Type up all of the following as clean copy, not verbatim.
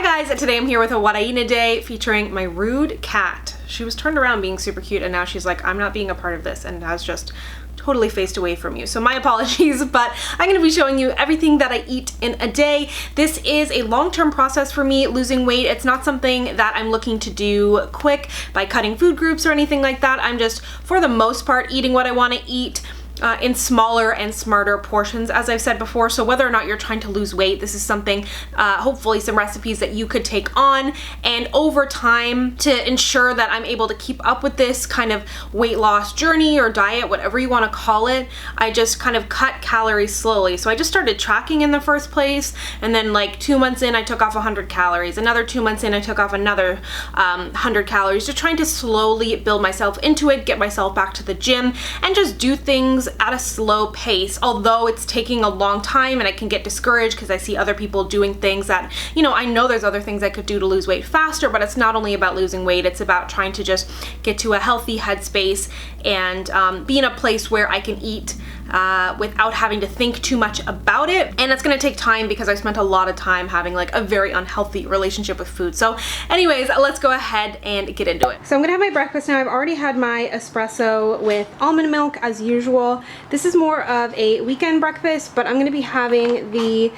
guys, today I'm here with a what I eat in a day featuring my rude cat. She was turned around being super cute and now she's like, I'm not being a part of this, and has just totally faced away from you. So my apologies, but I'm gonna be showing you everything that I eat in a day. This is a long-term process for me, losing weight. It's not something that I'm looking to do quick by cutting food groups or anything like that. I'm just, for the most part, eating what I wanna eat in smaller and smarter portions, as I've said before. So whether or not you're trying to lose weight, this is something, hopefully some recipes that you could take on, and over time to ensure that I'm able to keep up with this kind of weight loss journey or diet, whatever you want to call it. I just kind of cut calories slowly. So I just started tracking in the first place, and then like 2 months in I took off 100 calories. Another 2 months in I took off another 100 calories, just trying to slowly build myself into it, get myself back to the gym, and just do things at a slow pace, although it's taking a long time and I can get discouraged because I see other people doing things that, you know, I know there's other things I could do to lose weight faster, but it's not only about losing weight, it's about trying to just get to a healthy headspace and be in a place where I can eat without having to think too much about it. And it's gonna take time because I spent a lot of time having like a very unhealthy relationship with food. So anyways, let's go ahead and get into it. So I'm gonna have my breakfast now. I've already had my espresso with almond milk as usual. This is more of a weekend breakfast, but I'm gonna be having the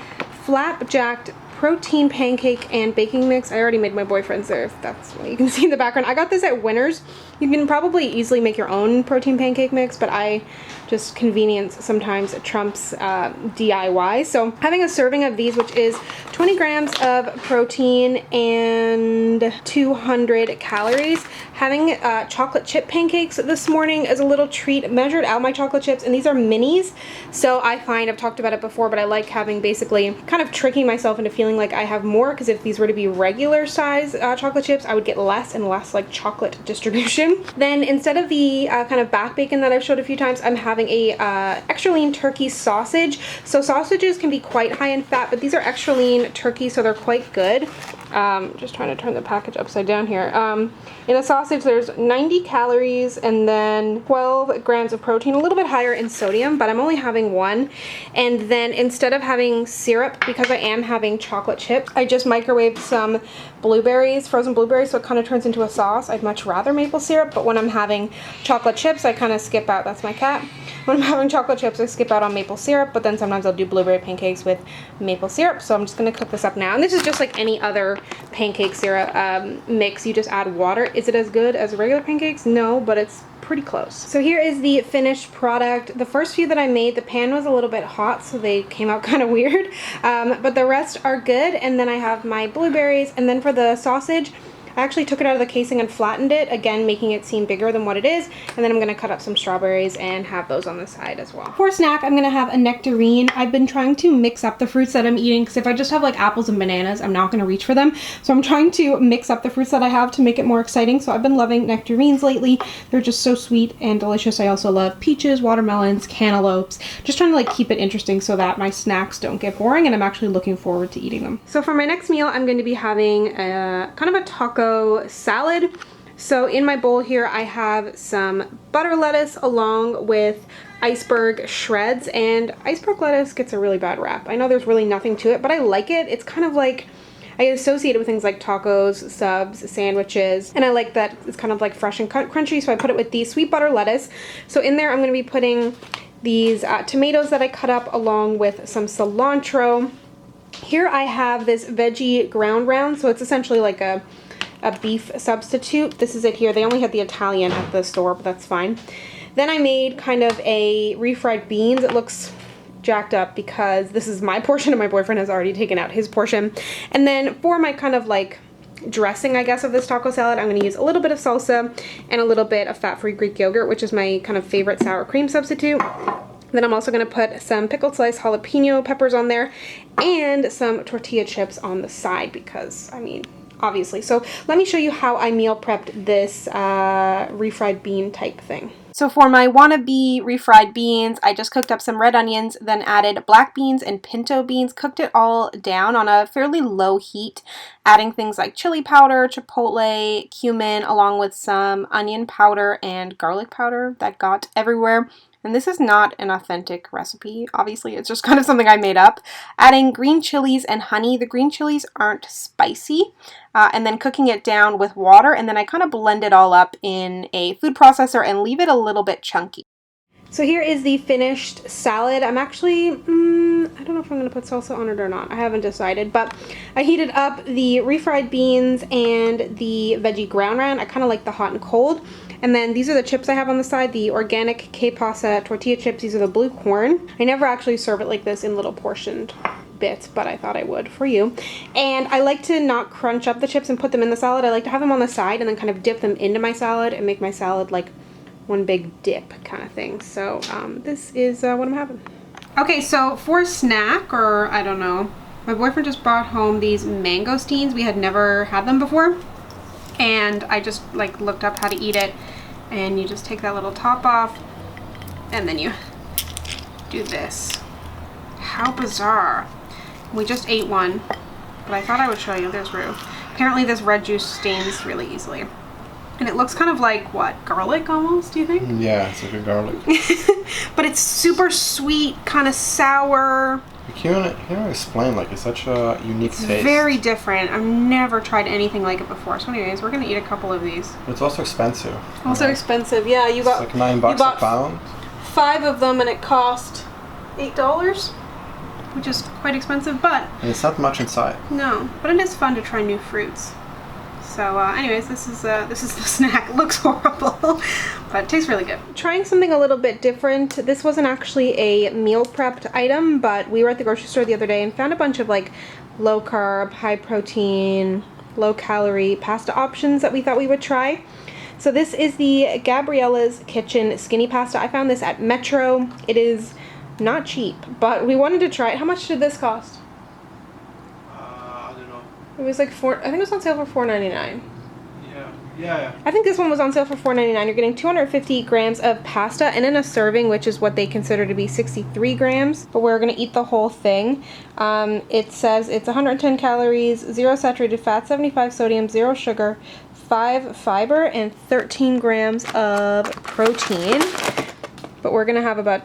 flapjack protein pancake and baking mix. I already made my boyfriend's there, if that's what you can see in the background. I got this at Winners. You can probably easily make your own protein pancake mix, but I just, convenience sometimes trumps DIY. So having a serving of these, which is 20 grams of protein and 200 calories. Having chocolate chip pancakes this morning as a little treat. Measured out my chocolate chips, and these are minis. So I find, I've talked about it before, but I like having, basically kind of tricking myself into feeling like I have more, because if these were to be regular size chocolate chips, I would get less and less like chocolate distribution. Then instead of the kind of back bacon that I've showed a few times, I'm having a extra lean turkey sausage. So sausages can be quite high in fat, but these are extra lean turkey, so they're quite good. Just trying to turn the package upside down here. In a sausage, there's 90 calories and then 12 grams of protein, a little bit higher in sodium, but I'm only having one. And then instead of having syrup, because I am having chocolate chips, I just microwaved some blueberries, frozen blueberries, so it kind of turns into a sauce. I'd much rather maple syrup, but when I'm having chocolate chips, I kind of skip out. That's my cat. When I'm having chocolate chips, I skip out on maple syrup, but then sometimes I'll do blueberry pancakes with maple syrup. So I'm just going to cook this up now. And this is just like any other pancake syrup mix. You just add water. Is it as good as regular pancakes? No, but it's pretty close. So here is the finished product. The first few that I made, the pan was a little bit hot, so they came out kind of weird, but the rest are good. And then I have my blueberries, and then for the sausage, I actually took it out of the casing and flattened it, again making it seem bigger than what it is, and then I'm going to cut up some strawberries and have those on the side as well. For snack, I'm going to have a nectarine. I've been trying to mix up the fruits that I'm eating, because if I just have like apples and bananas, I'm not going to reach for them. So I'm trying to mix up the fruits that I have to make it more exciting. So I've been loving nectarines lately. They're just so sweet and delicious. I also love peaches, watermelons, cantaloupes. Just trying to like keep it interesting so that my snacks don't get boring, and I'm actually looking forward to eating them. So for my next meal, I'm going to be having kind of a taco salad. So in my bowl here, I have some butter lettuce along with iceberg shreds, and iceberg lettuce gets a really bad rap. I know there's really nothing to it, but I like it. It's kind of like, I associate it with things like tacos, subs, sandwiches, and I like that it's kind of like fresh and crunchy, so I put it with the sweet butter lettuce. So in there, I'm going to be putting these tomatoes that I cut up along with some cilantro. Here I have this veggie ground round, so it's essentially like a beef substitute. This is it here. They only had the Italian at the store, but that's fine. Then I made kind of a refried beans. It looks jacked up because this is my portion and my boyfriend has already taken out his portion. And then for my kind of like dressing, I guess, of this taco salad, I'm going to use a little bit of salsa and a little bit of fat-free Greek yogurt, which is my kind of favorite sour cream substitute. Then I'm also going to put some pickled sliced jalapeno peppers on there and some tortilla chips on the side because, I mean, obviously. So let me show you how I meal prepped this refried bean type thing. So for my wannabe refried beans, I just cooked up some red onions, then added black beans and pinto beans, cooked it all down on a fairly low heat, adding things like chili powder, chipotle, cumin, along with some onion powder and garlic powder that got everywhere. And this is not an authentic recipe. Obviously, it's just kind of something I made up. Adding green chilies and honey. The green chilies aren't spicy. And then cooking it down with water. And then I kind of blend it all up in a food processor and leave it a little bit chunky. So here is the finished salad. I'm actually, I don't know if I'm going to put salsa on it or not. I haven't decided, but I heated up the refried beans and the veggie ground round. I kind of like the hot and cold. And then these are the chips I have on the side, the organic Pasa tortilla chips. These are the blue corn. I never actually serve it like this in little portioned bits, but I thought I would for you. And I like to not crunch up the chips and put them in the salad. I like to have them on the side and then kind of dip them into my salad and make my salad like one big dip kind of thing. So this is what I'm having. Okay, so for snack, or I don't know, my boyfriend just brought home these mangosteens. We had never had them before. And I just like looked up how to eat it, and you just take that little top off and then you do this. How bizarre. We just ate one, but I thought I would show you. There's Rue. Apparently this red juice stains really easily. And it looks kind of like, what, garlic almost, do you think? Yeah, it's like a garlic. But it's super sweet, kind of sour. You can't explain, like, it's such a unique taste. Very different. I've never tried anything like it before. So anyways, we're going to eat a couple of these. But it's also expensive. Also expensive, yeah. You got, it's like $9 a pound. 5 of them and it cost $8, which is quite expensive, but... And it's not much inside. No, but it is fun to try new fruits. So anyways, this is the snack. It looks horrible, but it tastes really good. Trying something a little bit different. This wasn't actually a meal prepped item, but we were at the grocery store the other day and found a bunch of like low carb, high protein, low calorie pasta options that we thought we would try. So this is the Gabriella's Kitchen Skinny Pasta. I found this at Metro. It is not cheap, but we wanted to try it. How much did this cost? It was like I think it was on sale for $4.99. Yeah. I think this one was on sale for $4.99. You're getting 250 grams of pasta and in a serving, which is what they consider to be 63 grams. But we're going to eat the whole thing. It says it's 110 calories, 0 saturated fat, 75 sodium, 0 sugar, 5 fiber, and 13 grams of protein. But we're going to have about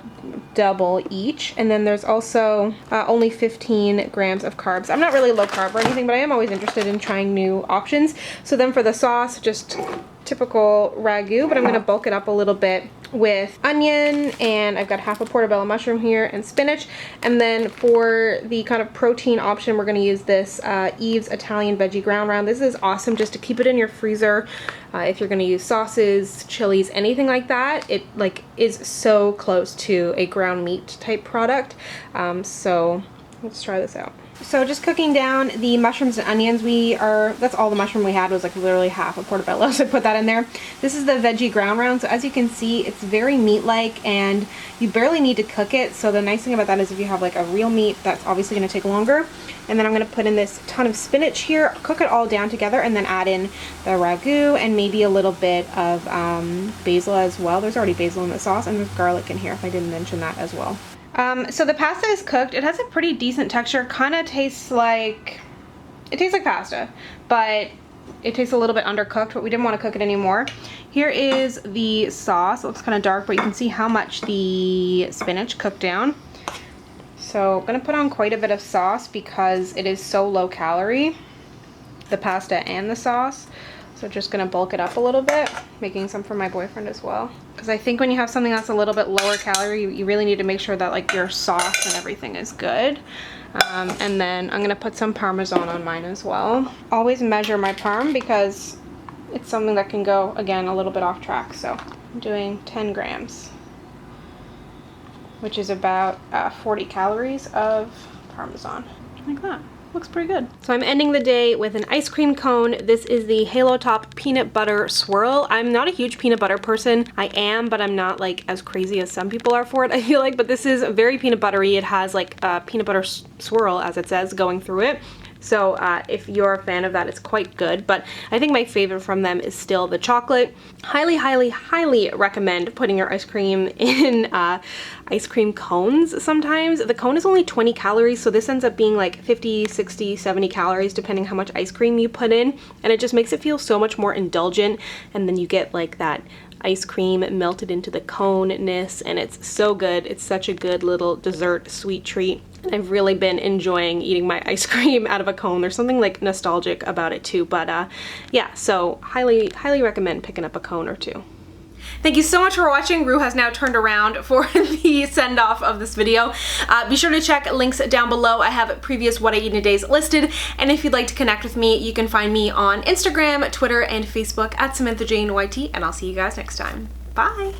double each. And then there's also only 15 grams of carbs. I'm not really low carb or anything, but I am always interested in trying new options. So then for the sauce, just typical Ragu, but I'm going to bulk it up a little bit with onion, and I've got half a portobello mushroom here and spinach. And then for the kind of protein option, we're going to use this Yves Italian veggie ground round. This is awesome just to keep it in your freezer. If you're going to use sauces, chilies, anything like that, it like is so close to a ground meat type product. So let's try this out. So just cooking down the mushrooms and onions. That's all the mushroom we had, was like literally half a portobello, so I put that in there. This is the veggie ground round, so as you can see, it's very meat-like and you barely need to cook it. So the nice thing about that is if you have like a real meat, that's obviously going to take longer. And then I'm going to put in this ton of spinach here, cook it all down together, and then add in the ragu and maybe a little bit of basil as well. There's already basil in the sauce, and there's garlic in here if I didn't mention that as well. So the pasta is cooked. It has a pretty decent texture. Kind of tastes like pasta, but it tastes a little bit undercooked, but we didn't want to cook it anymore. Here is the sauce. It looks kind of dark, but you can see how much the spinach cooked down. So I'm going to put on quite a bit of sauce because it is so low calorie, the pasta and the sauce. So just going to bulk it up a little bit, making some for my boyfriend as well. Because I think when you have something that's a little bit lower calorie, you really need to make sure that like your sauce and everything is good. And then I'm going to put some Parmesan on mine as well. Always measure my parm because it's something that can go, again, a little bit off track. So I'm doing 10 grams, which is about 40 calories of Parmesan, like that. Looks pretty good. So I'm ending the day with an ice cream cone. This is the Halo Top peanut butter swirl. I'm not a huge peanut butter person. I am, but I'm not like as crazy as some people are for it, I feel like. But this is very peanut buttery. It has like a peanut butter swirl, as it says, going through it. So if you're a fan of that, it's quite good. But I think my favorite from them is still the chocolate. Highly, highly, highly recommend putting your ice cream in ice cream cones sometimes. The cone is only 20 calories, so this ends up being like 50, 60, 70 calories depending how much ice cream you put in. And it just makes it feel so much more indulgent. And then you get like that ice cream melted into the cone-ness, and it's so good. It's such a good little dessert sweet treat. And I've really been enjoying eating my ice cream out of a cone. There's something like nostalgic about it too, but yeah, so highly recommend picking up a cone or two. Thank you so much for watching. Rue has now turned around for the send-off of this video. Be sure to check links down below. I have previous What I Eat in a Days listed, and if you'd like to connect with me, you can find me on Instagram, Twitter, and Facebook at SamanthaJaneYT, and I'll see you guys next time. Bye!